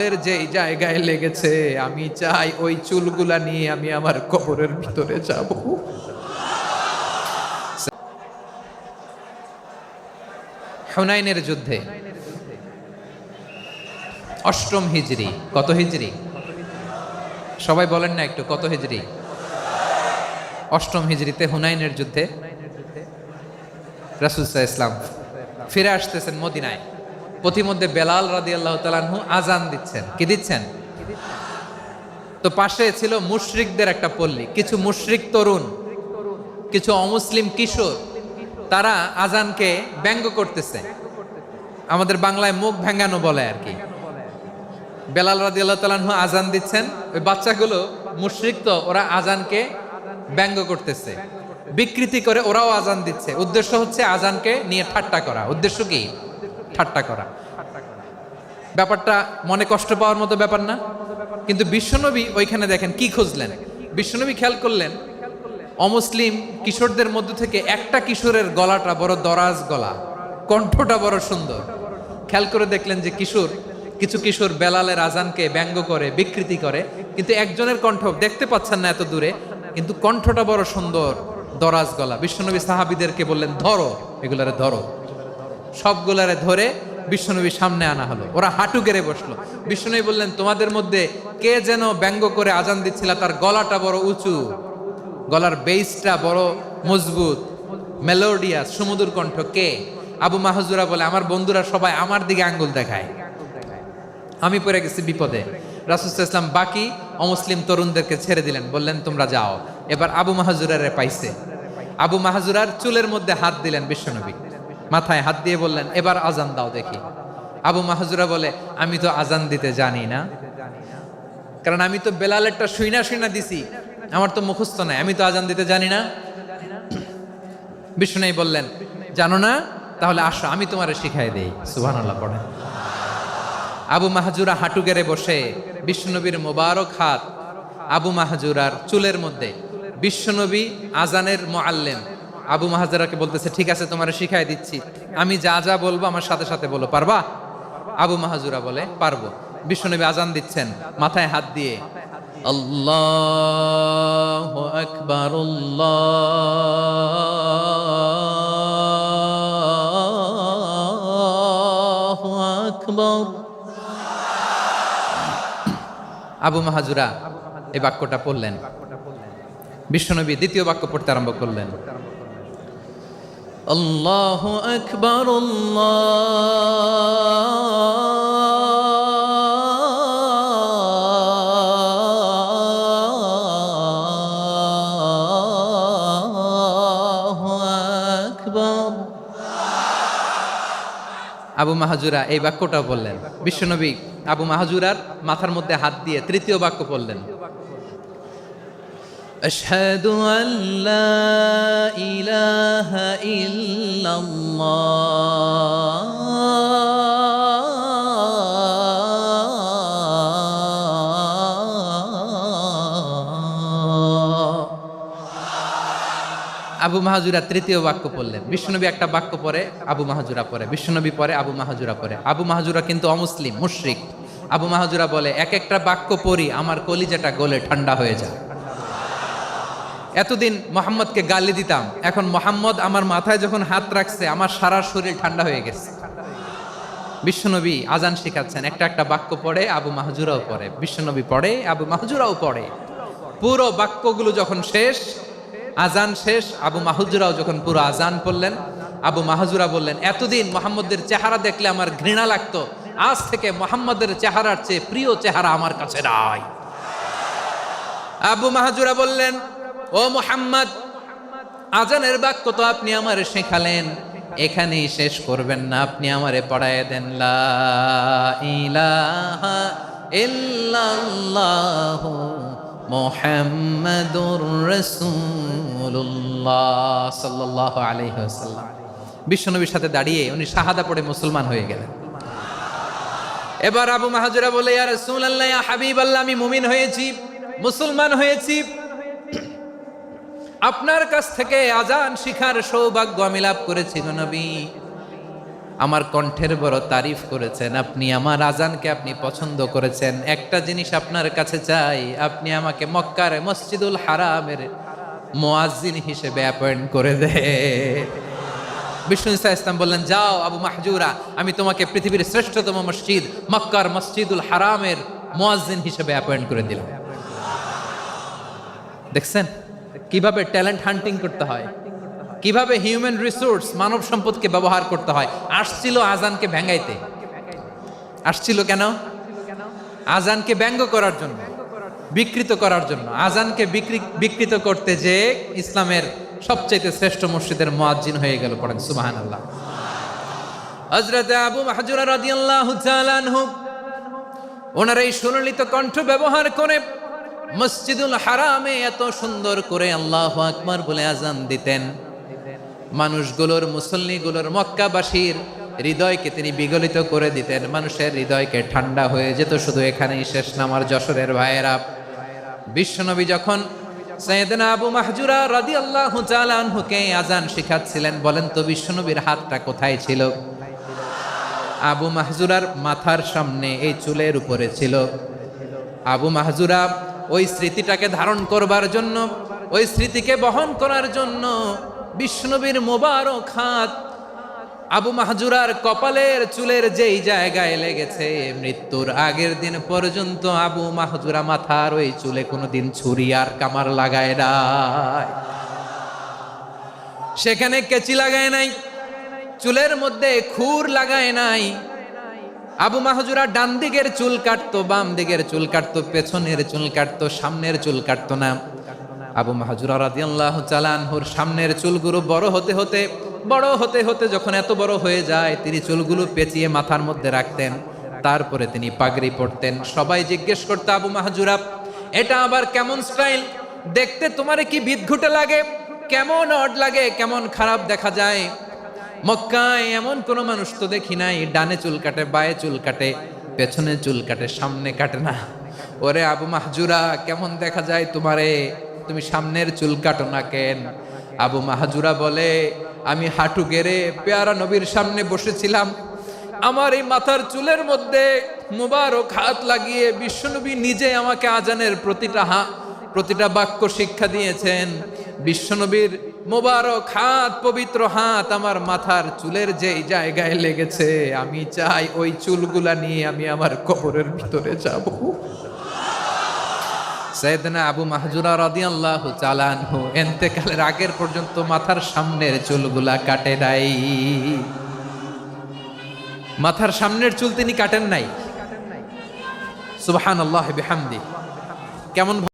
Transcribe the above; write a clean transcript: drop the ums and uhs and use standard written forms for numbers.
যেই জায়গায় লেগেছে আমি চাই ওই চুলগুলা নিয়ে আমি আমার কবরের ভিতরে যাব। হুনাইনের যুদ্ধে অষ্টম হিজরি, কত হিজরি সবাই বলেন না একটু, কত হিজরি? অষ্টম হিজরিতে হুনাইনের যুদ্ধে রাসূল সাল্লাল্লাহু আলাইহি ওয়াসাল্লাম ফিরে আসতেছেন মদিনায়। পথিমধ্যে বেলাল রাদিয়াল্লাহু তাআলা আনহু আজান দিচ্ছেন। কি দিচ্ছেন? তো পাশে ছিল মুশরিকদের একটা পল্লী, কিছু মুশরিক তরুণ, কিছু অমুসলিম কিশোর, তারা আজানকে ব্যঙ্গ করতেছে। আমাদের বাংলায় মুখ ভেঙ্গানো বলে আর কি। বেলাল রাদিয়াল্লাহু তাআলা আনহু আজান দিচ্ছেন, ওই বাচ্চাগুলো মুশরিক, তো ওরা আজানকে ব্যঙ্গ করতেছে, বিকৃতি করে ওরাও আজান দিচ্ছে। উদ্দেশ্য হচ্ছে আজানকে নিয়ে ঠাট্টা করা। উদ্দেশ্য কি? ঠাট্টা করা। ব্যাপারটা মনে কষ্ট পাওয়ার মতো ব্যাপার না? কিন্তু বিশ্বনবী ওইখানে দেখেন কি খুঁজলেন। বিশ্বনবী খেয়াল করলেন অমুসলিম কিশোরদের মধ্য থেকে একটা কিশোরের গলাটা বড় দরাজ গলা, কণ্ঠটা বড় সুন্দর। খেয়াল করে দেখলেন যে কিছু কিশোর বেলালের আজানকে ব্যঙ্গ করে, বিকৃতি করে, কিন্তু একজনের কণ্ঠ দেখতে পাচ্ছেন না এত দূরে, কিন্তু কণ্ঠটা বড় সুন্দর, দরাজ গলা। বিশ্বনবী সাহাবীদেরকে বললেন, ধরো এগুলারে, ধরো। সবগুলারে ধরে বিশ্বনবীর সামনে আনা হলো। ওরা হাঁটু গেড়ে বসলো। বিশ্বনবী বললেন, তোমাদের মধ্যে কে যেন ব্যঙ্গ করে আজান দিচ্ছিল, তার গলাটা বড় উঁচু, গলার বেসটা বড় মজবুত, মেলোডিয়াস, সুমধুর কণ্ঠ, কে? আবু মাহজুরা বলে, আমার বন্ধুরা সবাই আমার দিকে আঙ্গুল দেখায়, আমি পড়ে গেছি বিপদে। রাসূল সাল্লাল্লাহু আলাইহি ওয়াসাল্লাম বাকি অমুসলিম তরুণদেরকে ছেড়ে দিলেন, বললেন তোমরা যাও। এবার আবু মাহজুরারে পাইছে। আবু মাহজুরার চুলের মধ্যে হাত দিলেন বিশ্বনবী, মাথায় হাত দিয়ে বললেন, এবার আজান দাও দেখি। আবু মাহজুরা বলে, আমি তো আজান দিতে জানি না, কারণ আমি তো বেলালেরটা শুইনা দিছি, আমার তো মুখস্থ নাই, আমি তো আজান দিতে জানি না। বিশ্বনবী বললেন, জানো না? তাহলে আসো আমি তোমারে শিখাই দেই। সুবহানাল্লাহ পড়েন। আবু মাহজুরা হাঁটু গেড়ে বসে, বিশ্বনবীর মোবারক হাত আবু মাহজুরার চুলের মধ্যে। বিশ্বনবী আজানের মুআল্লিম আবু মাহজুরাকে বলতেছে, ঠিক আছে তোমারে শিখাই দিচ্ছি, আমি যা যা বলবো আমার সাথে সাথে বলো, পারবা? আবু মাহজুরা বলে, পারবো। বিশ্বনবী আজান দিচ্ছেন মাথায় হাত দিয়ে, আল্লাহু আকবার, আল্লাহু আকবার। আবু মাহজুরা এই বাক্যটা পড়লেন। বিশ্বনবী দ্বিতীয় বাক্য পড়তে আরম্ভ করলেন, আল্লাহু আকবার, আল্লাহু আকবার। আবু মাহজুরা এই বাক্যটা বললেন। বিশ্বনবী আবু মাহজুরার মাথার মধ্যে হাত দিয়ে তৃতীয় বাক্য পড়লেন, আশহাদু আল্লা ইলাহা ইল্লাল্লাহ। আবু মাহজুরা তৃতীয় বাক্য পড়লেন। বিশ্বনবী একটা বাক্য পরে আবু মাহজুরা পরে, বিশ্বনবী পরে আবু মাহজুরা পরে। আবু মাহজুরা কিন্তু অমুসলিম, মুশরিক। আবু মাহজুরা বলে, এক একটা বাক্য পড়ি আমার কলিজাটা গলে ঠান্ডা হয়ে যায়। এতদিন মোহাম্মদকে গালি দিতাম, এখন মোহাম্মদ আমার মাথায় যখন হাত রাখছে আমার সারা শরীর ঠান্ডা হয়ে গেছে। বিশ্বনবী আজান শিখাচ্ছেন, একটা একটা বাক্য পড়ে আবু মাহজুরাও পড়ে, বিশ্বনবী পড়ে, আবু মাহজুরাও পড়ে। পুরো বাক্যগুলো যখন শেষ, আজান শেষ, আবু মাহজুরাও যখন পুরো আজান পড়লেন, আবু মাহজুরা বললেন, এতদিন মোহাম্মদের চেহারা দেখলে আমার ঘৃণা লাগতো, আজ থেকে মোহাম্মদের চেহারার চেয়ে প্রিয় চেহারা আমার কাছে নাই। আবু মাহজুরা বললেন, ও মুহাম্মদ, আজানের বাক্য তো আপনি আমারে শেখালেন, এখানেই শেষ করবেন না, আপনি আমারে পড়ায় দেন, লা ইলাহা ইল্লাল্লাহু মুহাম্মাদুর রাসূলুল্লাহ সাল্লাল্লাহু আলাইহি ওয়াসাল্লাম। বিশ্বনবীর সাথে দাঁড়িয়ে উনি শাহাদা পড়ে মুসলমান হয়ে গেলেন। এবার আবু মাহজুরা বলে, ইয়া রাসূলুল্লাহ, ইয়া হাবিবাল্লাহ, আমি মুমিন হয়েছি, মুসলমান হয়েছি, আপনার কাছ থেকে আজান শিখার সৌভাগ্য আমি লাভ করেছি গো নবী। আমার কণ্ঠের বড় তারিফ করেছেন, আপনি আমার আজানকে আপনি পছন্দ করেছেন। একটা জিনিস আপনার কাছে চাই, আপনি আমাকে মক্কার মসজিদুল হারামের মুয়াজ্জিন হিসেবে অ্যাপয়েন্ট করে দেন। বিষ্ণু ইসা ইসলাম বললেন, যাও আবু মাহজুরা, আমি তোমাকে পৃথিবীর শ্রেষ্ঠতম মসজিদ মক্কার মসজিদুল হারামের মুয়াজ্জিন হিসেবে অ্যাপয়েন্ট করে দিলাম। দেখছেন কিভাবে ট্যালেন্ট হান্টিং করতে হয়, কিভাবে হিউম্যান রিসোর্স মানব সম্পদকে ব্যবহার করতে হয়। আসছিল আজানকে ভেঙ্গাইতে, আসছিল কেন? আজানকে ব্যঙ্গ করার জন্য, বিকৃত করার জন্য। আজানকে বিকৃত করতে যে ইসলামের সবচেয়ে শ্রেষ্ঠ মসজিদের মুয়াজ্জিন হয়ে গেল। পড়েন সুবহানাল্লাহ। হযরত আবু মাহজুরা রাদিয়াল্লাহু তাআলা আনহু ওনার এই সুললিত কণ্ঠ ব্যবহার করে মসজিদুল হারামে এত সুন্দর করে আল্লাহু আকবার বলে আজান দিতেন। মানুষগুলোর, মুসল্লিগুলোর, মক্কাবাসীর হৃদয়কে তিনি বিগলিত করে দিতেন। মানুষের হৃদয়কে ঠান্ডা হয়ে যেত। শুধু এখানেই শেষ না আমার যশোরের ভাইয়েরা। বিশ্বনবী যখন সাইয়েদনা আবু মাহজুরা রাদিয়াল্লাহু তাআলা আনহুকে আজান শিখাচ্ছিলেন, বলেন তো বিশ্বনবীর হাতটা কোথায় ছিল? আবু মাহজুরার মাথার সামনে, এই চুলের উপরে ছিল। আবু মাহজুরা ওই স্মৃতিটাকে ধারণ করবার জন্য, ওই স্মৃতিকে বহন করার জন্য বিশ্বনবীর মোবারক হাত আবু মাহজুরার কপালের চুলের যেই জায়গায় লেগেছে, মৃত্যুর আগের দিন পর্যন্ত আবু মাহজুরা মাথার ওই চুলে কোনোদিন ছুরি আর কামার লাগায় নাই, সেখানে কেচি লাগায় নাই, চুলের মধ্যে খুর লাগায় নাই। আবু মাহজুরা ডান দিকের চুল কাটতো, বাম দিকের চুল কাটতো, পেছনের চুল কাটতো, সামনের চুল কাটতো না। আবু মাহজুরা রাদিয়াল্লাহু তাআলা আনহুর সামনের চুলগুলো বড় হতে হতে যখন এত বড় হয়ে যায়, তিনি চুলগুলো পেঁচিয়ে মাথার মধ্যে রাখতেন। তারপরে তিনি পাগড়ি পরতেন। সবাই জিজ্ঞেস করতো, আবু মাহজুরা এটা আবার কেমন স্টাইল? দেখতে তোমারে কি বিদঘুটে লাগে? কেমন অড লাগে? কেমন খারাপ দেখা যায়? মক্কায় এমন কোনো মানুষ তো দেখি নাই, ডানে চুল কাটে, বায়ে চুল কাটে, পেছনে চুল কাটে, সামনে কাটে না। ওরে আবু মাহজুরা, কেমন দেখা যায় তোমারে? তুমি সামনের চুল কাটো না কেন? আবু মাহজুরা বলে, আমি হাঁটু গেড়ে পেয়ারা নবীর সামনে বসেছিলাম, আমার এই মাথার চুলের মধ্যে মুবারক হাত লাগিয়ে বিশ্বনবী নিজে আমাকে আজানের প্রতিটা বাক্য শিক্ষা দিয়েছেন। বিশ্বনবীর মোবারক হাত, পবিত্র হাত আমার মাথার চুলের যেই জায়গায় লেগেছে, আমি চাই ওই চুলগুলা নিয়ে আমি আমার কবরের ভিতরে যাব। সাইয়েদনা আবু মাহজুরা রাদিয়াল্লাহু তাআলা আনহু ইন্তেকালের আগের পর্যন্ত মাথার সামনের চুলগুলা কাটে নাই। মাথার সামনের চুল তিনি কাটেন নাই। সুবহানাল্লাহি বিহামদি। কেমন